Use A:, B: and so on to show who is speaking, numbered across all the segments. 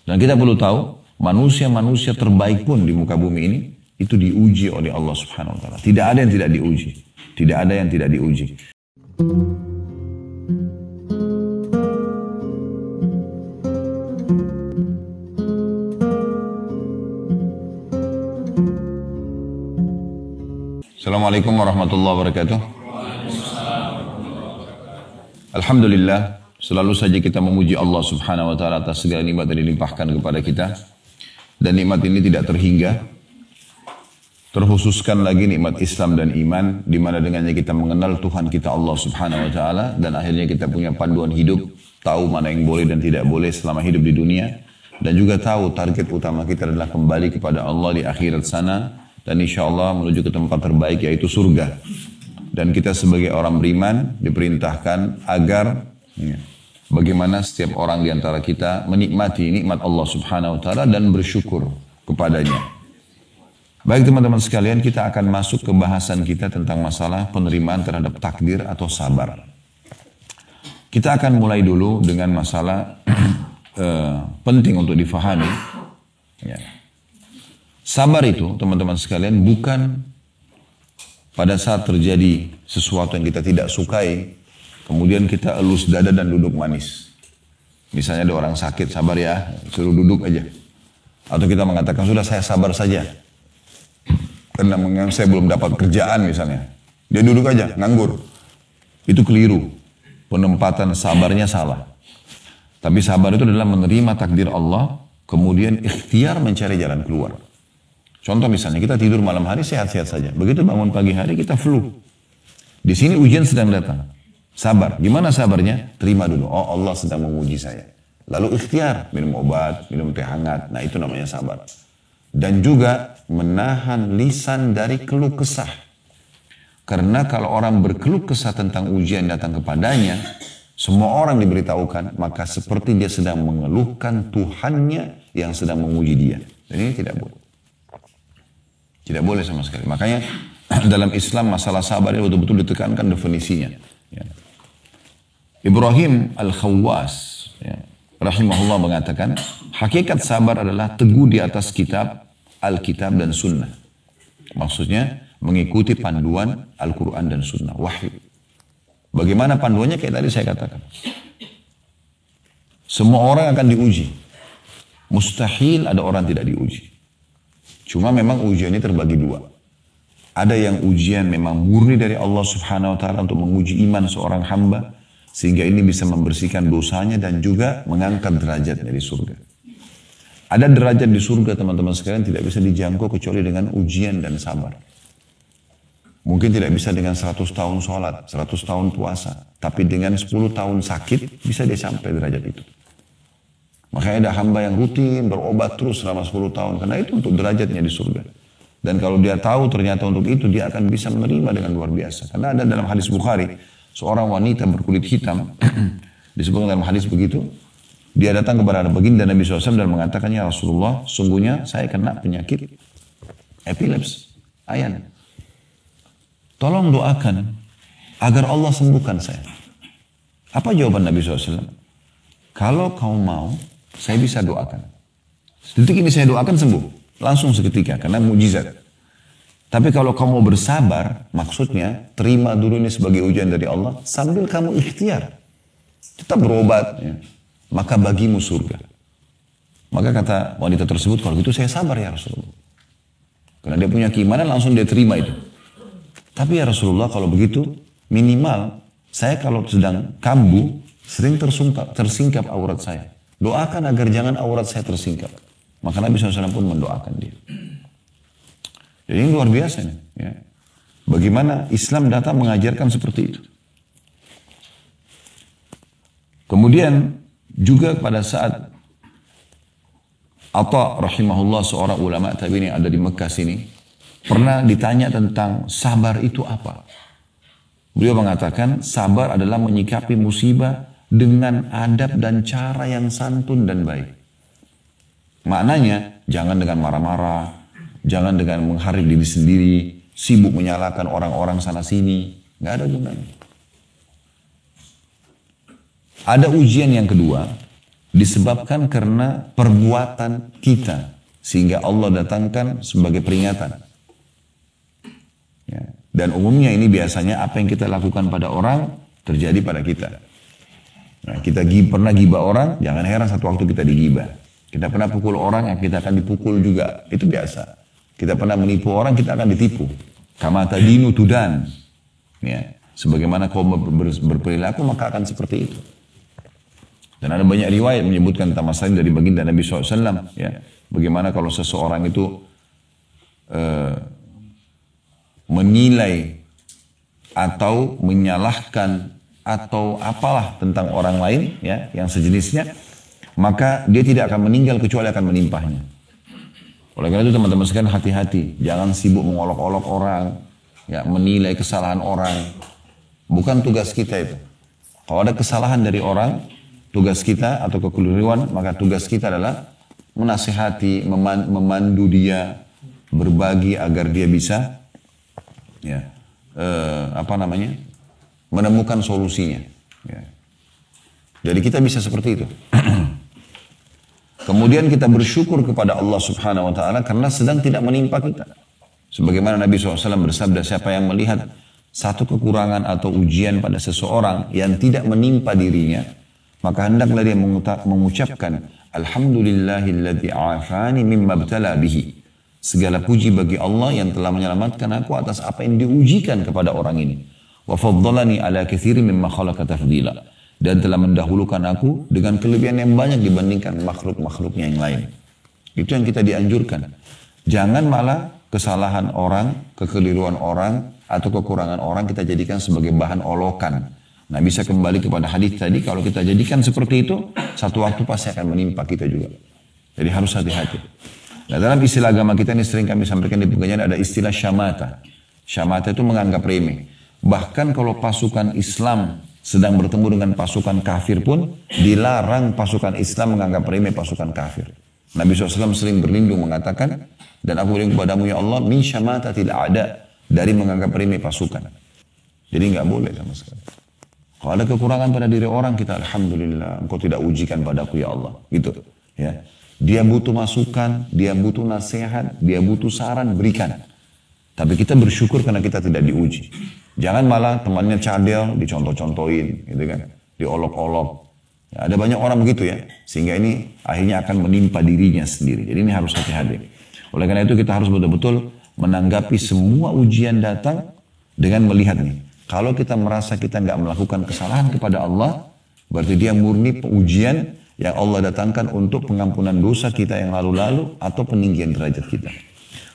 A: Dan kita perlu tahu, manusia-manusia terbaik pun di muka bumi ini, itu diuji oleh Allah Subhanahu Wa Taala. Tidak ada yang tidak diuji. Tidak ada yang tidak diuji. Assalamualaikum warahmatullahi wabarakatuh. Alhamdulillah, selalu saja kita memuji Allah Subhanahu wa taala atas segala nikmat yang dilimpahkan kepada kita. Dan nikmat ini tidak terhingga. Terkhususkan lagi nikmat Islam dan iman, di mana dengannya kita mengenal Tuhan kita Allah Subhanahu wa taala, dan akhirnya kita punya panduan hidup, tahu mana yang boleh dan tidak boleh selama hidup di dunia, dan juga tahu target utama kita adalah kembali kepada Allah di akhirat sana, dan insya Allah menuju ke tempat terbaik yaitu surga. Dan kita sebagai orang beriman diperintahkan agar bagaimana setiap orang di antara kita menikmati nikmat Allah Subhanahu wa taala dan bersyukur kepadanya. Baik teman-teman sekalian, kita akan masuk ke bahasan kita tentang masalah penerimaan terhadap takdir atau sabar. Kita akan mulai dulu dengan masalah penting untuk difahami. Ya. Sabar itu teman-teman sekalian bukan pada saat terjadi sesuatu yang kita tidak sukai, kemudian kita elus dada dan duduk manis. Misalnya ada orang sakit, sabar ya, suruh duduk aja. Atau kita mengatakan, sudah saya sabar saja. Karena saya belum dapat kerjaan misalnya. Dia duduk aja, nganggur. Itu keliru. Penempatan sabarnya salah. Tapi sabar itu adalah menerima takdir Allah, kemudian ikhtiar mencari jalan keluar. Contoh misalnya, kita tidur malam hari sehat-sehat saja. Begitu bangun pagi hari kita flu. Di sini ujian sedang datang. Sabar. Gimana sabarnya? Terima dulu. Oh, Allah sedang menguji saya. Lalu ikhtiar. Minum obat, minum teh hangat. Nah, itu namanya sabar. Dan juga menahan lisan dari keluh kesah. Karena kalau orang berkeluh kesah tentang ujian datang kepadanya, semua orang diberitahukan, maka seperti dia sedang mengeluhkan Tuhannya yang sedang menguji dia. Dan ini tidak boleh. Tidak boleh sama sekali. Makanya dalam Islam masalah sabar ini betul-betul ditekankan definisinya. Ya. Ibrahim Al-Khawwas ya, rahimahullah mengatakan, hakikat sabar adalah teguh di atas kitab, Alkitab dan Sunnah. Maksudnya mengikuti panduan Al-Quran dan Sunnah, wahyu. Bagaimana panduannya? Kayak tadi saya katakan. Semua orang akan diuji. Mustahil ada orang tidak diuji. Cuma memang ujiannya terbagi dua. Ada yang ujian memang murni dari Allah Subhanahu wa taala untuk menguji iman seorang hamba sehingga ini bisa membersihkan dosanya dan juga mengangkat derajat dari surga. Ada derajat di surga teman-teman sekalian tidak bisa dijangkau kecuali dengan ujian dan sabar. Mungkin tidak bisa dengan 100 tahun sholat, 100 tahun puasa, tapi dengan 10 tahun sakit bisa dia sampai derajat itu. Makanya ada hamba yang rutin berobat terus selama 10 tahun. Karena itu untuk derajatnya di surga. Dan kalau dia tahu ternyata untuk itu, dia akan bisa menerima dengan luar biasa. Karena ada dalam hadis Bukhari, seorang wanita berkulit hitam, disebutkan dalam hadis begitu, dia datang kepada baginda Nabi SAW dan mengatakan, ya Rasulullah, sungguhnya saya kena penyakit epilepsi, ayan. Tolong doakan agar Allah sembuhkan saya. Apa jawaban Nabi SAW? Kalau kau mau, saya bisa doakan. Detik ini saya doakan sembuh. Langsung seketika, karena mujizat. Tapi kalau kamu bersabar, maksudnya terima dulu ini sebagai ujian dari Allah, sambil kamu ikhtiar. Tetap berobat, ya. Maka bagimu surga. Maka kata wanita tersebut, kalau gitu saya sabar ya Rasulullah. Karena dia punya keimanan, langsung dia terima itu. Tapi ya Rasulullah, kalau begitu, minimal, saya kalau sedang kambuh, sering tersingkap aurat saya. Doakan agar jangan aurat saya tersingkap. Maka Nabi SAW pun mendoakan dia. Jadi ini luar biasa nih. Ya. Bagaimana Islam datang mengajarkan seperti itu. Kemudian juga pada saat Atha rahimahullah, seorang ulama tabi'in yang ada di Mekah sini, pernah ditanya tentang sabar itu apa. Beliau mengatakan sabar adalah menyikapi musibah dengan adab dan cara yang santun dan baik. Maknanya, jangan dengan marah-marah, jangan dengan menghardik diri sendiri, sibuk menyalahkan orang-orang sana sini. Nggak ada gunanya. Ada ujian yang kedua, disebabkan karena perbuatan kita. Sehingga Allah datangkan sebagai peringatan. Ya. Dan umumnya ini biasanya apa yang kita lakukan pada orang terjadi pada kita. Nah, kita pernah gibah orang, jangan heran satu waktu kita digibah. Kita pernah pukul orang, ya kita akan dipukul juga. Itu biasa. Kita pernah menipu orang, kita akan ditipu. Kama tadinu tudan. Ya. Sebagaimana kau berperilaku, maka akan seperti itu. Dan ada banyak riwayat menyebutkan tentang masalah dari baginda Nabi SAW. Ya. Bagaimana kalau seseorang itu menilai atau menyalahkan atau apalah tentang orang lain, ya, yang sejenisnya, maka dia tidak akan meninggal kecuali akan menimpahnya. Oleh karena itu teman-teman sekalian, hati-hati, jangan sibuk mengolok-olok orang, ya, menilai kesalahan orang. Bukan tugas kita itu. Kalau ada kesalahan dari orang, tugas kita atau kekeliruan, maka tugas kita adalah menasihati, memandu dia, berbagi agar dia bisa, ya, menemukan solusinya. Ya. Jadi kita bisa seperti itu. Kemudian kita bersyukur kepada Allah Subhanahu Wa Taala karena sedang tidak menimpa kita. Sebagaimana Nabi SAW bersabda, siapa yang melihat satu kekurangan atau ujian pada seseorang yang tidak menimpa dirinya, maka hendaklah dia mengucapkan, Alhamdulillahilladzi afani mimma btala bihi. Segala puji bagi Allah yang telah menyelamatkan aku atas apa yang diujikan kepada orang ini. Wa faddalani ala katsirin mimma khalaqa tafdila. Dan telah mendahulukan aku dengan kelebihan yang banyak dibandingkan makhluk-makhluknya yang lain. Itu yang kita dianjurkan. Jangan malah kesalahan orang, kekeliruan orang, atau kekurangan orang kita jadikan sebagai bahan olokan. Nah, bisa kembali kepada hadis tadi, kalau kita jadikan seperti itu, satu waktu pasti akan menimpa kita juga. Jadi harus hati-hati. Nah, dalam istilah agama kita ini sering kami sampaikan di pengajian ada istilah syamata. Syamata itu menganggap remeh. Bahkan kalau pasukan Islam sedang bertemu dengan pasukan kafir pun, dilarang pasukan Islam menganggap remeh pasukan kafir. Nabi SAW sering berlindung mengatakan, dan aku berlindung kepadamu ya Allah, min syamata tidak ada, dari menganggap remeh pasukan. Jadi nggak boleh sama sekali. Kalau ada kekurangan pada diri orang, kita alhamdulillah, engkau tidak ujikan padaku ya Allah. Gitu. Ya. Dia butuh masukan, dia butuh nasihat, dia butuh saran, berikan. Tapi kita bersyukur karena kita tidak diuji. Jangan malah temannya cadel, dicontoh-contohin, gitu kan, diolok-olok. Ya, ada banyak orang begitu ya, sehingga ini akhirnya akan menimpa dirinya sendiri. Jadi ini harus hati-hati. Oleh karena itu kita harus betul-betul menanggapi semua ujian datang dengan melihat nih. Kalau kita merasa kita nggak melakukan kesalahan kepada Allah, berarti dia murni ujian yang Allah datangkan untuk pengampunan dosa kita yang lalu-lalu atau peninggian derajat kita.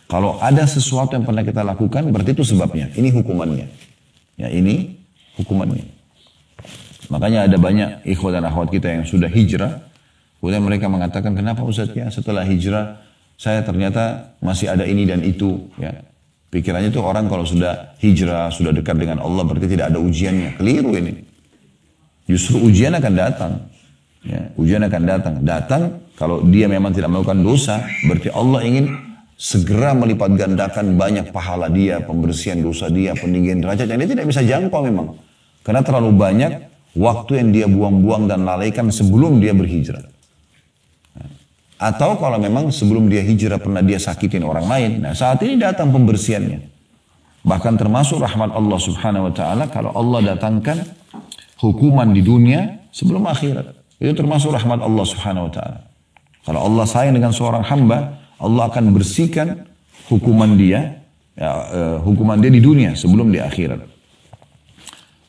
A: Kalau ada sesuatu yang pernah kita lakukan, berarti itu sebabnya. Ini hukumannya. Ya, ini hukumannya. Makanya ada banyak ikhwah dan akhwat kita yang sudah hijrah. Kemudian mereka mengatakan, kenapa Ustaz ya setelah hijrah saya ternyata masih ada ini dan itu. Ya. Pikirannya itu orang kalau sudah hijrah, sudah dekat dengan Allah berarti tidak ada ujiannya. Keliru ini. Justru ujian akan datang. Ya, ujian akan datang. Datang kalau dia memang tidak melakukan dosa, berarti Allah ingin segera melipat gandakan banyak pahala dia, pembersihan dosa dia, peninggian derajat yang dia tidak bisa jangkau memang. Karena terlalu banyak waktu yang dia buang-buang dan lalaikan sebelum dia berhijrah. Atau kalau memang sebelum dia hijrah pernah dia sakitin orang lain, nah saat ini datang pembersihannya. Bahkan termasuk rahmat Allah Subhanahu Wa Taala kalau Allah datangkan hukuman di dunia sebelum akhirat. Itu termasuk rahmat Allah Subhanahu Wa Taala. Kalau Allah sayang dengan seorang hamba, Allah akan bersihkan hukuman dia, hukuman dia di dunia sebelum di akhirat.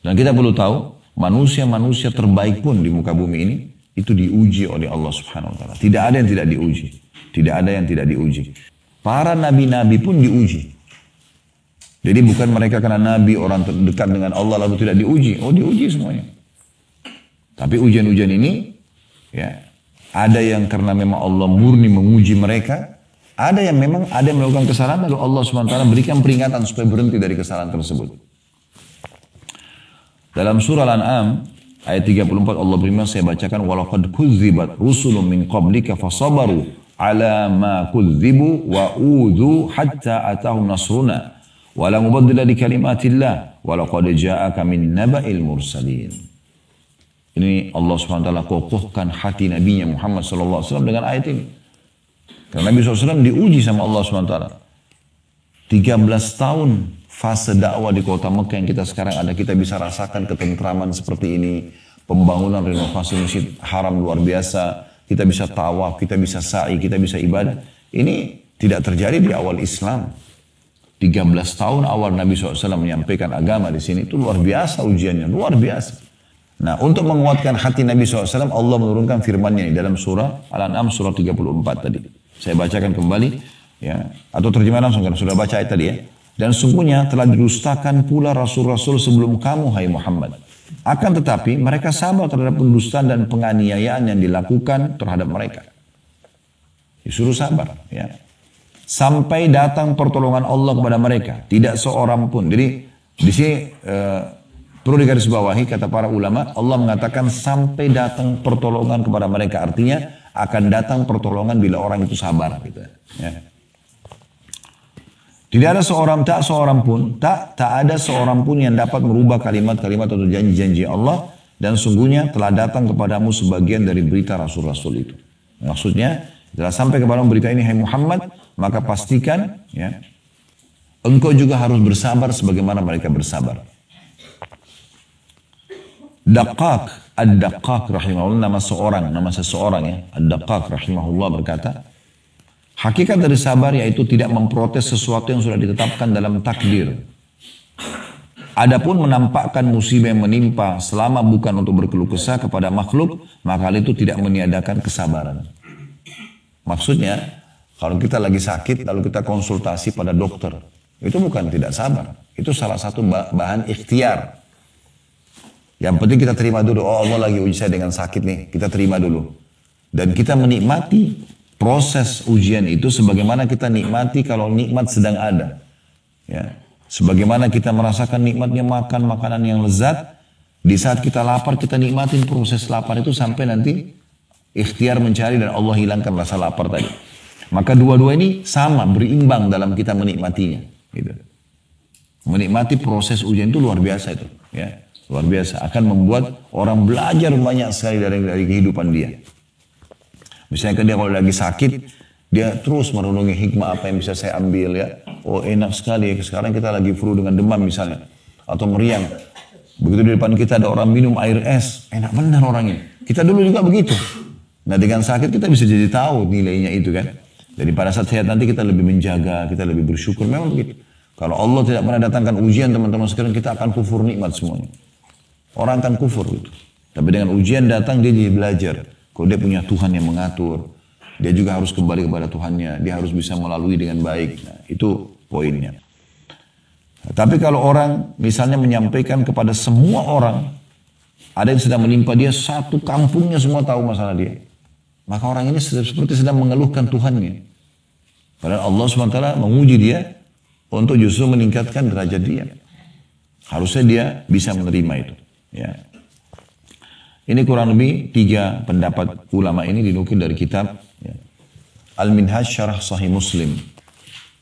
A: Dan kita perlu tahu, manusia-manusia terbaik pun di muka bumi ini, itu diuji oleh Allah Subhanahu Wa Taala. Tidak ada yang tidak diuji. Tidak ada yang tidak diuji. Para nabi-nabi pun diuji. Jadi bukan mereka karena nabi, orang terdekat dengan Allah lalu tidak diuji. Oh, diuji semuanya. Tapi ujian-ujian ini, ya, ada yang karena memang Allah murni menguji mereka. Ada yang memang ada yang melakukan kesalahan lalu Allah SWT berikan peringatan supaya berhenti dari kesalahan tersebut. Dalam surah Al-An'am ayat 34 Allah berfirman, saya bacakan, walaqad kudzibat rusulun min qablika fasabaru ala ma kudzibu wa udzu hatta atahum nasruna wa la mubaddila li kalimatillah wa laqad ja'aka min naba'il mursalin. Ini Allah SWT kokohkan hati Nabi Muhammad SAW dengan ayat ini. Karena Nabi SAW diuji sama Allah SWT. 13 tahun fase dakwah di kota Mekah yang kita sekarang ada. Kita bisa rasakan ketentraman seperti ini. Pembangunan renovasi masjid haram luar biasa. Kita bisa tawaf, kita bisa sa'i, kita bisa ibadah. Ini tidak terjadi di awal Islam. 13 tahun awal Nabi SAW menyampaikan agama di sini. Itu luar biasa ujiannya, luar biasa. Nah, untuk menguatkan hati Nabi SAW, Allah menurunkan firman-Nya dalam surah Al-An'am surah 34 tadi. Saya bacakan kembali, ya, atau terjemahan langsung karena sudah baca ayat tadi ya. Dan sungguhnya telah didustakan pula rasul-rasul sebelum kamu, hai Muhammad. Akan tetapi mereka sabar terhadap pendustaan dan penganiayaan yang dilakukan terhadap mereka. Disuruh sabar, ya. Sampai datang pertolongan Allah kepada mereka, tidak seorang pun. Jadi di sini perlu digarisbawahi kata para ulama, Allah mengatakan sampai datang pertolongan kepada mereka. Artinya akan datang pertolongan bila orang itu sabar. Gitu. Ya. Tidak ada seorang pun yang dapat merubah kalimat-kalimat atau janji-janji Allah. Dan sungguhnya telah datang kepadamu sebagian dari berita Rasul-Rasul itu. Maksudnya, setelah sampai kepada berita ini, hai Muhammad, maka pastikan, ya, engkau juga harus bersabar sebagaimana mereka bersabar. Daqqaq, Ad-Daqqaq rahimahullah, nama seseorang ya, Ad-Daqqaq rahimahullah berkata, hakikat dari sabar yaitu tidak memprotes sesuatu yang sudah ditetapkan dalam takdir. Adapun menampakkan musibah yang menimpa selama bukan untuk berkeluh kesah kepada makhluk, maka hal itu tidak meniadakan kesabaran. Maksudnya, kalau kita lagi sakit lalu kita konsultasi pada dokter, itu bukan tidak sabar. Itu salah satu bahan ikhtiar. Yang penting kita terima dulu, oh Allah lagi uji saya dengan sakit nih, kita terima dulu. Dan kita menikmati proses ujian itu sebagaimana kita nikmati kalau nikmat sedang ada. Ya. Sebagaimana kita merasakan nikmatnya makan makanan yang lezat, di saat kita lapar kita nikmatin proses lapar itu sampai nanti ikhtiar mencari dan Allah hilangkan rasa lapar tadi. Maka dua-dua ini sama, berimbang dalam kita menikmatinya. Gitu. Menikmati proses ujian itu luar biasa itu. Ya. Luar biasa. Akan membuat orang belajar banyak sekali dari kehidupan dia. Misalnya dia kalau lagi sakit, dia terus merenungi hikmah apa yang bisa saya ambil ya. Oh enak sekali, sekarang kita lagi flu dengan demam misalnya. Atau meriang. Begitu di depan kita ada orang minum air es. Enak benar orangnya. Kita dulu juga begitu. Nah dengan sakit kita bisa jadi tahu nilainya itu kan. Jadi pada saat sehat nanti kita lebih menjaga, kita lebih bersyukur. Memang begitu. Kalau Allah tidak pernah datangkan ujian teman-teman sekarang kita akan kufur nikmat semuanya. Orang akan kufur gitu. Tapi dengan ujian datang dia jadi belajar. Kalau dia punya Tuhan yang mengatur, dia juga harus kembali kepada Tuhannya. Dia harus bisa melalui dengan baik. Nah, itu poinnya. Nah, tapi kalau orang misalnya menyampaikan kepada semua orang, ada yang sedang menimpa dia, satu kampungnya semua tahu masalah dia. Maka orang ini seperti sedang mengeluhkan Tuhannya. Padahal Allah SWT menguji dia untuk justru meningkatkan derajat dia. Harusnya dia bisa menerima itu. Ya. Ini kurang lebih 3 pendapat ulama ini dinukil dari kitab ya, Al-Minhaj Syarah Sahih Muslim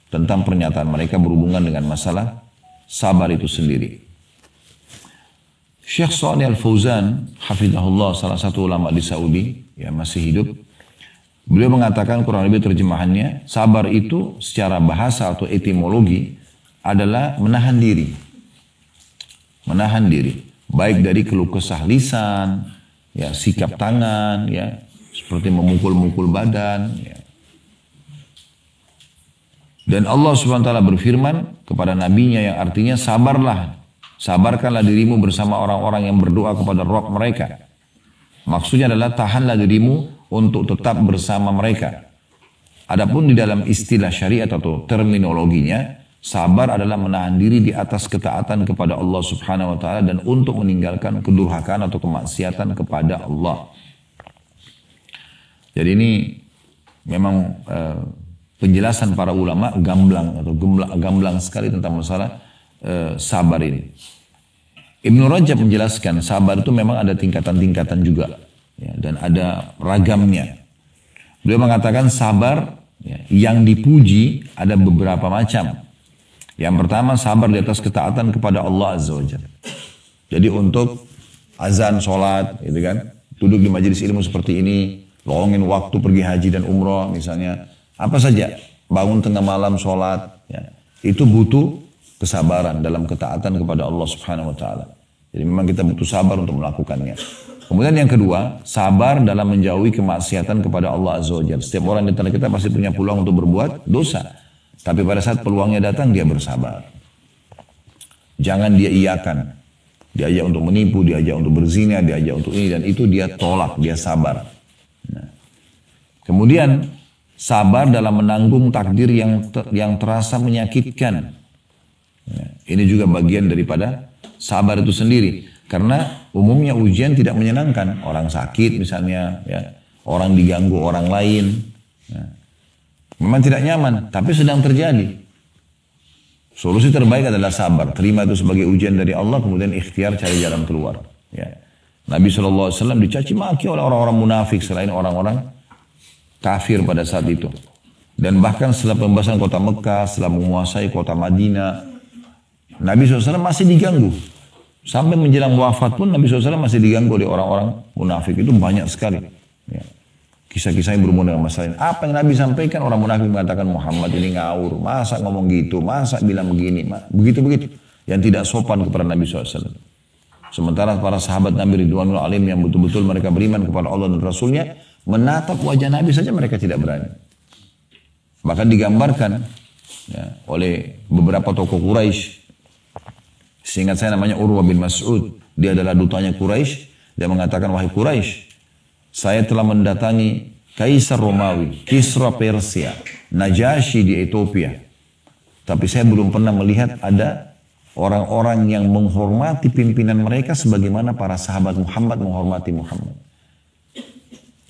A: tentang pernyataan mereka berhubungan dengan masalah sabar itu sendiri. Syekh Shalih Al-Fauzan hafizahullah, salah satu ulama di Saudi yang masih hidup, beliau mengatakan kurang lebih terjemahannya, sabar itu secara bahasa atau etimologi adalah menahan diri. Menahan diri. Baik dari keluh kesah lisan, ya, sikap tangan, ya, seperti memukul-mukul badan. Ya. Dan Allah SWT berfirman kepada nabinya yang artinya sabarkanlah dirimu bersama orang-orang yang berdoa kepada Rabb mereka. Maksudnya adalah tahanlah dirimu untuk tetap bersama mereka. Adapun di dalam istilah syariat atau terminologinya, sabar adalah menahan diri di atas ketaatan kepada Allah Subhanahu wa taala dan untuk meninggalkan kedurhakaan atau kemaksiatan kepada Allah. Jadi ini memang penjelasan para ulama gamblang atau gamblang sekali tentang masalah sabar ini. Ibnu Rajab menjelaskan sabar itu memang ada tingkatan-tingkatan juga ya, dan ada ragamnya. Beliau mengatakan sabar ya, yang dipuji ada beberapa macam. Yang pertama sabar di atas ketaatan kepada Allah Azza wa Jalla. Jadi untuk azan, sholat, gitu kan. Duduk di majelis ilmu seperti ini, luangin waktu pergi haji dan umroh misalnya. Apa saja, bangun tengah malam sholat, ya. Itu butuh kesabaran dalam ketaatan kepada Allah Subhanahu Wa Taala. Jadi memang kita butuh sabar untuk melakukannya. Kemudian yang kedua, sabar dalam menjauhi kemaksiatan kepada Allah Azza wa Jalla. Setiap orang di antara kita pasti punya peluang untuk berbuat dosa. Tapi pada saat peluangnya datang, dia bersabar. Jangan dia iakan. Diajak untuk menipu, diajak untuk berzina, diajak untuk ini dan itu dia tolak, dia sabar. Nah. Kemudian sabar dalam menanggung takdir yang terasa menyakitkan. Ya. Ini juga bagian daripada sabar itu sendiri. Karena umumnya ujian tidak menyenangkan. Orang sakit misalnya, ya. Orang diganggu orang lain. Ya. Memang tidak nyaman, tapi sedang terjadi. Solusi terbaik adalah sabar. Terima itu sebagai ujian dari Allah, kemudian ikhtiar cari jalan keluar. Ya. Nabi SAW dicaci maki oleh orang-orang munafik selain orang-orang kafir pada saat itu. Dan bahkan setelah pembebasan kota Mekah, setelah menguasai kota Madinah, Nabi SAW masih diganggu. Sampai menjelang wafat pun Nabi SAW masih diganggu oleh orang-orang munafik. Itu banyak sekali. Ya. Kisah-kisah yang berhubungan dengan masalah ini. Apa yang Nabi sampaikan, orang munafik mengatakan Muhammad ini ngawur. Masa ngomong gitu, masa bilang begini. Begitu-begitu. Yang tidak sopan kepada Nabi SAW. Sementara para sahabat Nabi Ridwanul Alim yang betul-betul mereka beriman kepada Allah dan Rasulnya, menatap wajah Nabi saja mereka tidak berani. Bahkan digambarkan ya, oleh beberapa tokoh Quraisy. Seingat saya namanya Urwah bin Mas'ud. Dia adalah dutanya Quraisy. Dia mengatakan, wahai Quraisy, saya telah mendatangi Kaisar Romawi, Kisra Persia, Najasyi di Ethiopia. Tapi saya belum pernah melihat ada orang-orang yang menghormati pimpinan mereka sebagaimana para sahabat Muhammad menghormati Muhammad.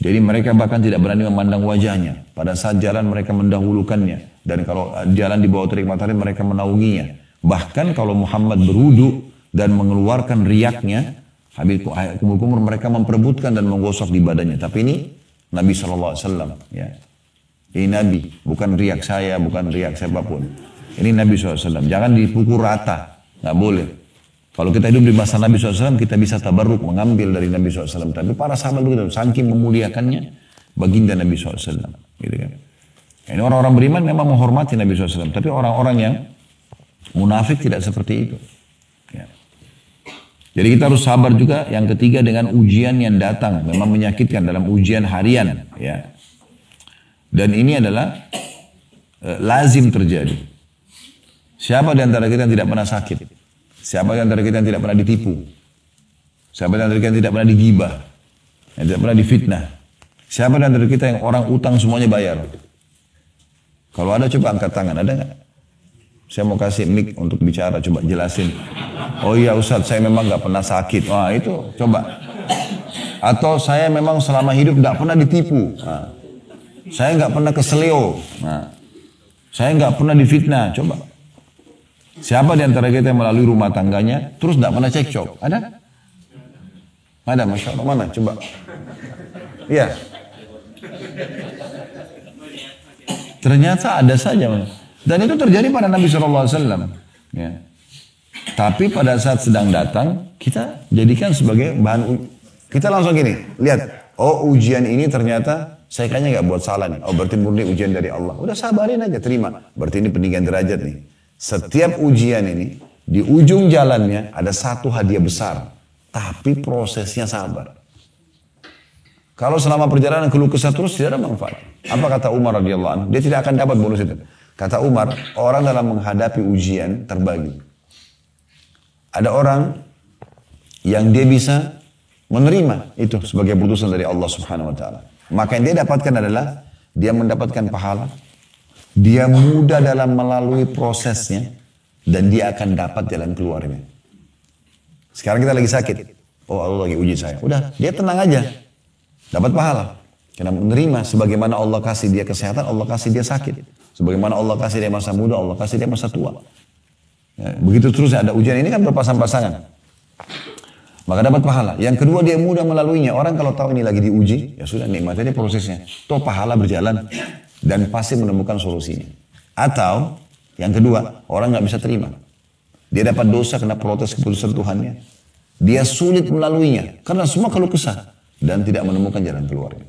A: Jadi mereka bahkan tidak berani memandang wajahnya. Pada saat jalan mereka mendahulukannya. Dan kalau jalan di bawah terik matahari mereka menaunginya. Bahkan kalau Muhammad berwudu dan mengeluarkan riaknya, habis kumur-kumur mereka memperebutkan dan menggosok di badannya. Tapi ini Nabi SAW. Ya. Ini Nabi, bukan riak saya, bukan riak siapapun. Ini Nabi SAW. Jangan dipukul rata. Nggak boleh. Kalau kita hidup di masa Nabi SAW, kita bisa tabarruk, mengambil dari Nabi SAW. Tapi para sahabat begitu, saking memuliakannya, baginda Nabi SAW. Gitu kan. Ini orang-orang beriman memang menghormati Nabi SAW. Tapi orang-orang yang munafik tidak seperti itu. Ya. Jadi kita harus sabar juga. Yang ketiga dengan ujian yang datang. Memang menyakitkan dalam ujian harian. Ya. Dan ini adalah lazim terjadi. Siapa di antara kita yang tidak pernah sakit? Siapa di antara kita yang tidak pernah ditipu? Siapa di antara kita yang tidak pernah digibah? Yang tidak pernah difitnah? Siapa di antara kita yang orang utang semuanya bayar? Kalau ada coba angkat tangan. Ada nggak? Saya mau kasih mic untuk bicara. Coba jelasin. Oh iya Ustadz, saya memang nggak pernah sakit. Wah itu coba. Atau saya memang selama hidup nggak pernah ditipu. Nah, saya nggak pernah keseleo. Nah, saya nggak pernah difitnah. Coba. Siapa di antara kita yang melalui rumah tangganya terus nggak pernah cekcok? Ada? Ada, masya Allah. Mana? Coba. Iya. Ternyata ada saja. Dan itu terjadi pada Nabi SAW. Ya. Tapi pada saat sedang datang, kita jadikan sebagai bahan. Kita langsung gini, lihat. Oh ujian ini ternyata saya kayaknya nggak buat salah nih. Oh berarti murni ujian dari Allah. Udah sabarin aja, terima. Berarti ini peninggian derajat nih. Setiap ujian ini, di ujung jalannya ada satu hadiah besar. Tapi prosesnya sabar. Kalau selama perjalanan keluh kesah terus tidak ada manfaat. Apa kata Umar radhiyallahu anhu? Dia tidak akan dapat bonus itu. Kata Umar, orang dalam menghadapi ujian terbagi. Ada orang yang dia bisa menerima itu sebagai putusan dari Allah Subhanahu wa taala. Maka yang dia dapatkan adalah dia mendapatkan pahala. Dia mudah dalam melalui prosesnya dan dia akan dapat jalan keluarnya. Sekarang kita lagi sakit. Oh Allah lagi uji saya. Udah, dia tenang aja. Dapat pahala. Karena menerima sebagaimana Allah kasih dia kesehatan, Allah kasih dia sakit. Sebagaimana Allah kasih dia masa muda, Allah kasih dia masa tua. Ya, begitu terus ada ujian ini kan berpasang-pasangan. Maka dapat pahala. Yang kedua dia mudah melaluinya. Orang kalau tahu ini lagi diuji, ya sudah nikmati aja prosesnya. Toh pahala berjalan dan pasti menemukan solusinya. Atau yang kedua, orang nggak bisa terima. Dia dapat dosa kena protes keputusan Tuhannya. Dia sulit melaluinya karena semua keluh kesah dan tidak menemukan jalan keluarnya.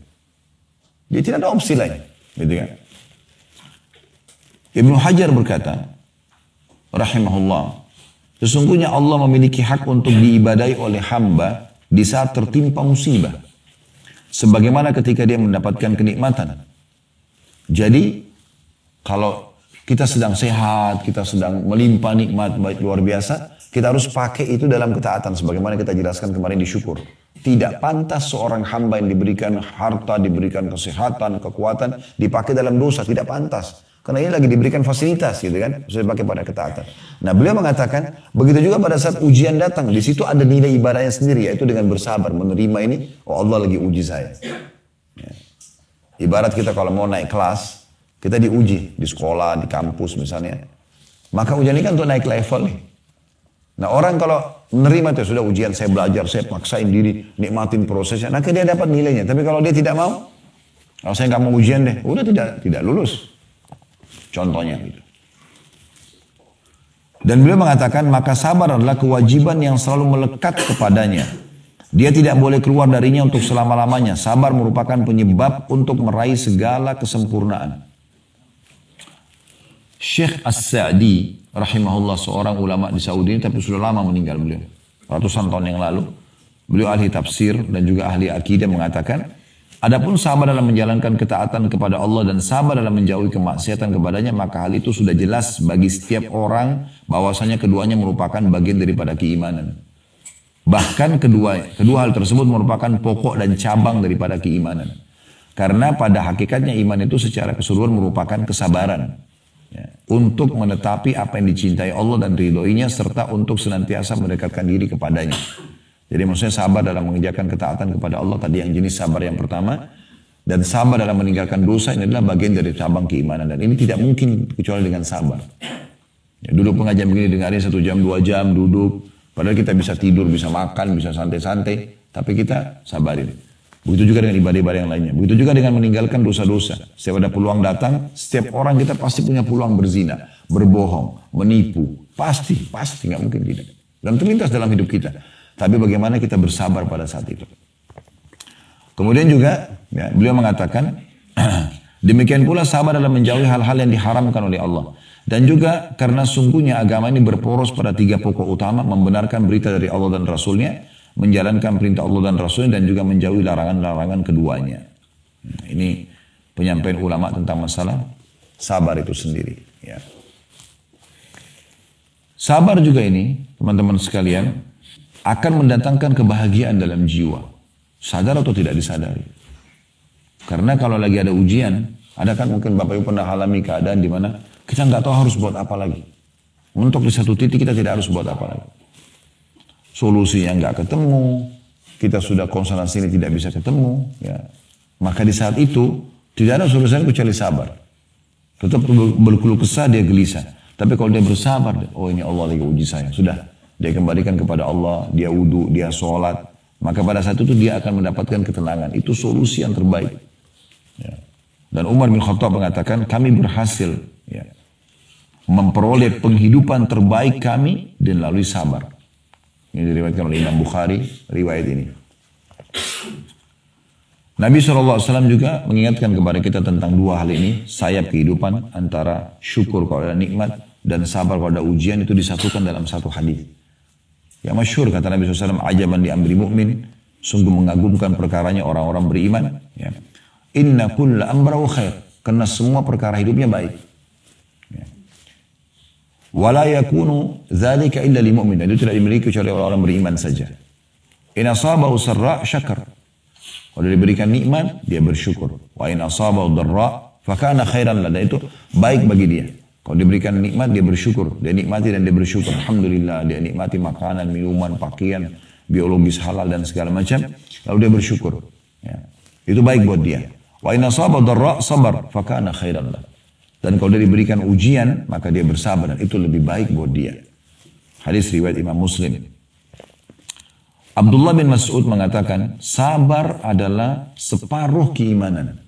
A: Dia tidak ada opsi lain, gitu kan? Ibnu Hajar berkata, rahimahullah, sesungguhnya Allah memiliki hak untuk diibadai oleh hamba di saat tertimpa musibah. Sebagaimana ketika dia mendapatkan kenikmatan. Jadi, kalau kita sedang sehat, kita sedang melimpah nikmat baik luar biasa, kita harus pakai itu dalam ketaatan. Sebagaimana kita jelaskan kemarin di syukur. Tidak pantas seorang hamba yang diberikan harta, diberikan kesehatan, kekuatan, dipakai dalam dosa. Tidak pantas. Karena ini lagi diberikan fasilitas gitu kan. Sudah dipakai pada ketaatan. Nah beliau mengatakan, begitu juga pada saat ujian datang. Di situ ada nilai ibadahnya sendiri. Yaitu dengan bersabar, menerima ini. Oh Allah lagi uji saya. Ya. Ibarat kita kalau mau naik kelas, kita diuji. Di sekolah, di kampus misalnya. Maka ujian ini kan untuk naik level nih. Nah orang kalau menerima itu sudah ujian, saya belajar, saya paksain diri, nikmatin prosesnya, nah dia dapat nilainya. Tapi kalau dia tidak mau, kalau saya nggak mau ujian deh, udah tidak lulus. Contohnya gitu. Dan beliau mengatakan, maka sabar adalah kewajiban yang selalu melekat kepadanya. Dia tidak boleh keluar darinya untuk selama-lamanya. Sabar merupakan penyebab untuk meraih segala kesempurnaan. Syekh As-Sa'di rahimahullah, seorang ulama di Saudi ini, tapi sudah lama meninggal beliau. Ratusan tahun yang lalu. Beliau ahli tafsir dan juga ahli akidah mengatakan, adapun sabar dalam menjalankan ketaatan kepada Allah dan sabar dalam menjauhi kemaksiatan kepadanya, maka hal itu sudah jelas bagi setiap orang bahwasanya keduanya merupakan bagian daripada keimanan. Bahkan kedua hal tersebut merupakan pokok dan cabang daripada keimanan. Karena pada hakikatnya iman itu secara keseluruhan merupakan kesabaran. Ya, untuk menetapi apa yang dicintai Allah dan ridhoinya serta untuk senantiasa mendekatkan diri kepadanya. Jadi maksudnya sabar dalam mengerjakan ketaatan kepada Allah tadi yang jenis sabar yang pertama, dan sabar dalam meninggalkan dosa ini adalah bagian dari cabang keimanan, dan ini tidak mungkin kecuali dengan sabar. Ya, duduk pengajian begini dengarin 1 jam 2 jam duduk, padahal kita bisa tidur, bisa makan, bisa santai-santai, tapi kita sabarin. Begitu juga dengan ibadah-ibadah yang lainnya. Begitu juga dengan meninggalkan dosa-dosa. Setiap ada peluang datang, setiap orang kita pasti punya peluang berzina, berbohong, menipu. Pasti, nggak mungkin tidak. Dan terlintas dalam hidup kita. Tapi bagaimana kita bersabar pada saat itu. Kemudian juga, ya, beliau mengatakan, demikian pula sabar dalam menjauhi hal-hal yang diharamkan oleh Allah. Dan juga karena sungguhnya agama ini berporos pada 3 pokok utama, membenarkan berita dari Allah dan Rasulnya, menjalankan perintah Allah dan Rasulnya, dan juga menjauhi larangan-larangan keduanya. Ini penyampaian ulama tentang masalah sabar itu sendiri. Ya. Sabar juga ini, teman-teman sekalian, akan mendatangkan kebahagiaan dalam jiwa. Sadar atau tidak disadari. Karena kalau lagi ada ujian, ada kan mungkin Bapak Ibu pernah alami keadaan di mana kita nggak tahu harus buat apa lagi. Untuk di satu titik kita tidak harus buat apa lagi. Solusinya nggak ketemu, kita sudah konsentrasi ini tidak bisa ketemu, ya. Maka di saat itu tidak ada solusi kecuali sabar. Tetap berkeluh kesah, dia gelisah. Tapi kalau dia bersabar, oh ini Allah lagi uji saya, sudah dia kembalikan kepada Allah, dia wudu, dia sholat, maka pada saat itu dia akan mendapatkan ketenangan. Itu solusi yang terbaik. Ya. Dan Umar bin Khattab mengatakan, kami berhasil, ya, memperoleh penghidupan terbaik kami dan melalui sabar. Ini diriwayatkan oleh Imam Bukhari, riwayat ini. Nabi SAW juga mengingatkan kepada kita tentang 2 hal ini. Sayap kehidupan antara syukur kalau ada nikmat dan sabar kalau ada ujian itu disatukan dalam satu hadis. Yang masyhur kata Nabi SAW, ajaban di amri mu'min, sungguh mengagumkan perkaranya orang-orang beriman. Ya. Inna kulla amrahu khair, karena semua perkara hidupnya baik. Ya. Wala yakunu dzalika illa lil mu'min. Itu tidak dimiliki kecuali orang-orang beriman saja. In asabahu sarra syakar. Kalau diberikan nikmat, dia bersyukur. Wa in asabahu dharra fa kana khairan lahu. Itu baik bagi dia. Kalau diberikan nikmat, dia bersyukur. Dia nikmati dan dia bersyukur. Alhamdulillah, dia nikmati makanan, minuman, pakaian, biologis halal dan segala macam. Lalu dia bersyukur. Ya. Itu baik buat dia. Wa in asabahu dharra sabar fa kana khairan lahu. Dan kalau dia diberikan ujian, maka dia bersabar. Dan itu lebih baik buat dia. Hadis riwayat Imam Muslim. Abdullah bin Mas'ud mengatakan, sabar adalah separuh keimanan.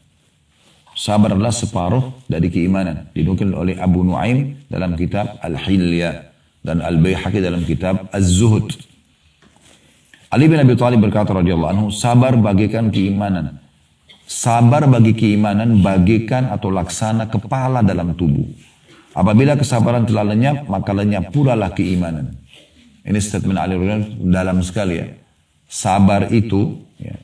A: Sabar adalah separuh dari keimanan. Dinukil oleh Abu Nuaim dalam kitab Al-Hilya. Dan Al-Bayhaqi dalam kitab Az-Zuhud. Ali bin Abi Thalib berkata radhiyallahu anhu, sabar bagaikan keimanan. Sabar bagi keimanan bagaikan atau laksana kepala dalam tubuh. Apabila kesabaran telah lenyap, maka lenyap pula lah keimanan. Ini statement Ali radhiyallahu dalam sekali ya. Sabar itu ya,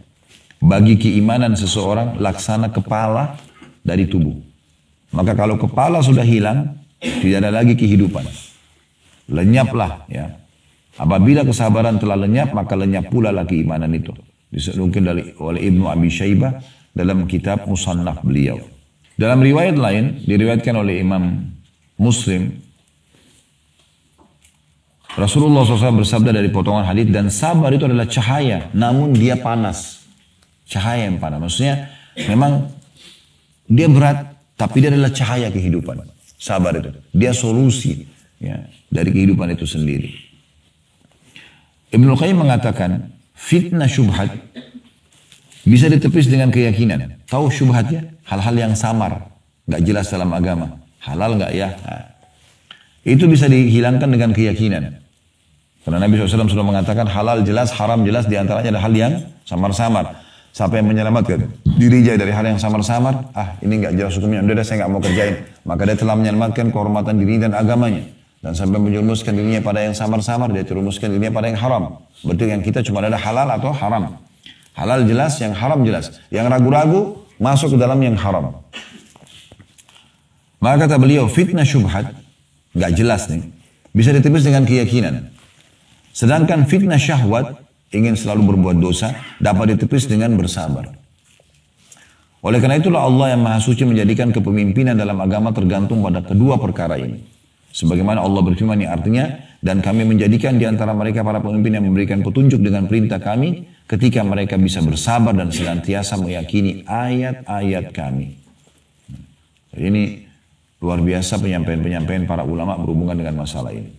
A: bagi keimanan seseorang laksana kepala dari tubuh. Maka kalau kepala sudah hilang, tidak ada lagi kehidupan. Lenyaplah ya. Apabila kesabaran telah lenyap, maka lenyap pula lah keimanan itu. Disebutkan oleh Ibnu Abi Syaibah dalam kitab Musannaf beliau. Dalam riwayat lain, diriwayatkan oleh Imam Muslim, Rasulullah SAW bersabda dari potongan hadis, dan sabar itu adalah cahaya, namun dia panas. Cahaya yang panas. Maksudnya, memang dia berat, tapi dia adalah cahaya kehidupan. Sabar itu. Dia solusi ya, dari kehidupan itu sendiri. Ibnu Qayyim mengatakan, fitnah syubhat bisa ditepis dengan keyakinan. Tahu syubhatnya? Hal-hal yang samar, nggak jelas dalam agama. Halal nggak ya? Nah, itu bisa dihilangkan dengan keyakinan. Karena Nabi SAW sudah mengatakan halal jelas, haram jelas, diantaranya ada hal yang samar-samar. Siapa yang menyelamatkan dirinya dari hal yang samar-samar, ini nggak jelas hukumnya, udah saya nggak mau kerjain. Maka dia telah menyelamatkan kehormatan diri dan agamanya. Dan sampai menjerumuskan dirinya pada yang samar-samar, dia terrumuskan dirinya pada yang haram. Berarti yang kita cuma ada halal atau haram. Halal jelas, yang haram jelas. Yang ragu-ragu masuk ke dalam yang haram. Maka kata beliau, fitnah syubhat, nggak jelas nih, bisa ditepis dengan keyakinan. Sedangkan fitnah syahwat, ingin selalu berbuat dosa, dapat ditepis dengan bersabar. Oleh karena itulah Allah yang Maha Suci menjadikan kepemimpinan dalam agama tergantung pada kedua perkara ini. Sebagaimana Allah berfirman yang artinya, dan kami menjadikan di antara mereka para pemimpin yang memberikan petunjuk dengan perintah kami, ketika mereka bisa bersabar dan senantiasa meyakini ayat-ayat kami. Ini luar biasa penyampaian-penyampaian para ulama berhubungan dengan masalah ini.